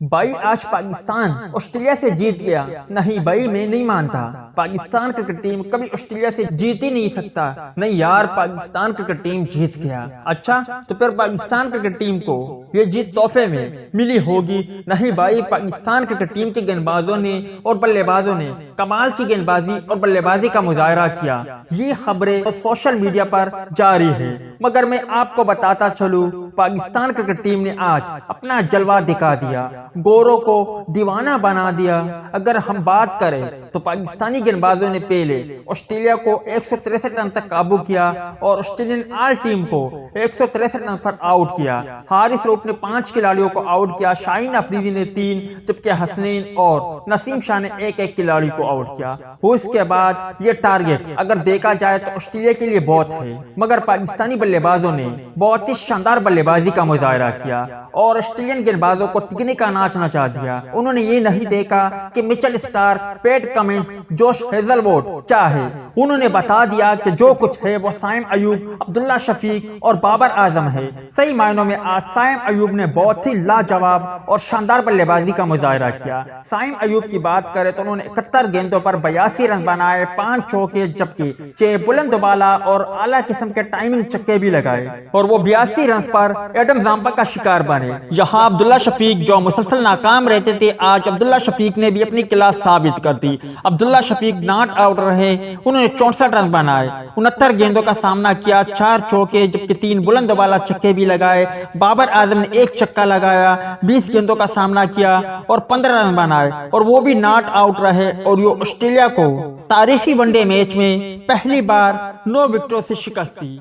بھائی آج پاکستان آسٹریلیا سے جیت گیا۔ نہیں بھائی میں نہیں مانتا، پاکستان کرکٹ ٹیم کبھی آسٹریلیا سے جیت ہی نہیں سکتا۔ نہیں یار، پاکستان کرکٹ ٹیم جیت گیا۔ اچھا تو پھر پاکستان کرکٹ ٹیم کو یہ جیت تحفے میں ملی ہوگی؟ نہیں بھائی، پاکستان کرکٹ ٹیم کے گیند بازوں نے اور بلے بازوں نے کمال کی گیند بازی اور بلے بازی کا مظاہرہ کیا۔ یہ خبریں سوشل میڈیا پر جاری ہے، مگر میں آپ کو بتاتا چلوں، پاکستان کرکٹ ٹیم نے آج اپنا جلوہ دکھا دیا، گوروں کو دیوانہ بنا دیا۔ اگر ہم بات کریں تو پاکستانی گیند بازوں نے پہلے آسٹریلیا کو 163 رن تک قابو کیا اور آسٹریلین آل ٹیم کو 163 رن پر آؤٹ کیا۔ حارث رؤف نے 5 کھلاڑیوں کو آؤٹ کیا، شاہین افریدی نے 3، جبکہ حسنین اور نسیم شاہ نے ایک کھلاڑی کو آؤٹ کیا۔ اس کے بعد یہ ٹارگٹ اگر دیکھا جائے تو آسٹریلیا کے لیے بہت ہے، مگر پاکستانی بلے بازوں نے بہت ہی شاندار بلے بازی کا مظاہرہ کیا اور آسٹریلین گیند بازوں کو تکنے کا ناچ نچا دیا۔ انہوں نے یہ نہیں دیکھا کہ مچل سٹارک، پیٹ کمنس، جوش ہیزل ووڈ کیا ہے، انہوں نے بتا دیا کہ جو کچھ ہے وہ سائم ایوب، عبداللہ شفیق اور بابر اعظم ہے۔ صحیح معنوں میں آج سائم ایوب نے بہت ہی لاجواب اور شاندار بلے بازی کا مظاہرہ کیا۔ سائم ایوب کی بات کریں تو انہوں نے 71 گیندوں پر 82 رن بنائے، 5 چوکے جبکہ 6 بلند بالا اور اعلیٰ قسم کے ٹائمنگ چکے بھی لگائے، اور وہ 82 رنز پر ایڈم زامپا کا شکار بنے۔ یہاں عبداللہ شفیق جو مسلسل ناکام رہتے تھے، آج عبداللہ شفیق نے بھی اپنی کلاس ثابت کر دی۔ عبداللہ شفیق ناٹ آؤٹ رہے، انہوں نے 64 رن بنائے، 69 گیندوں کا سامنا کیا، 4 چوکے جبکہ 3 بلند بالا چکے بھی لگائے۔ بابر اعظم نے 1 چھکا لگایا، 20 گیندوں کا سامنا کیا اور 15 رن بنائے، اور وہ بھی ناٹ آؤٹ رہے، اور یہ آسٹریلیا کو تاریخی ون ڈے میچ میں پہلی بار 9 وکٹوں سے شکست دی۔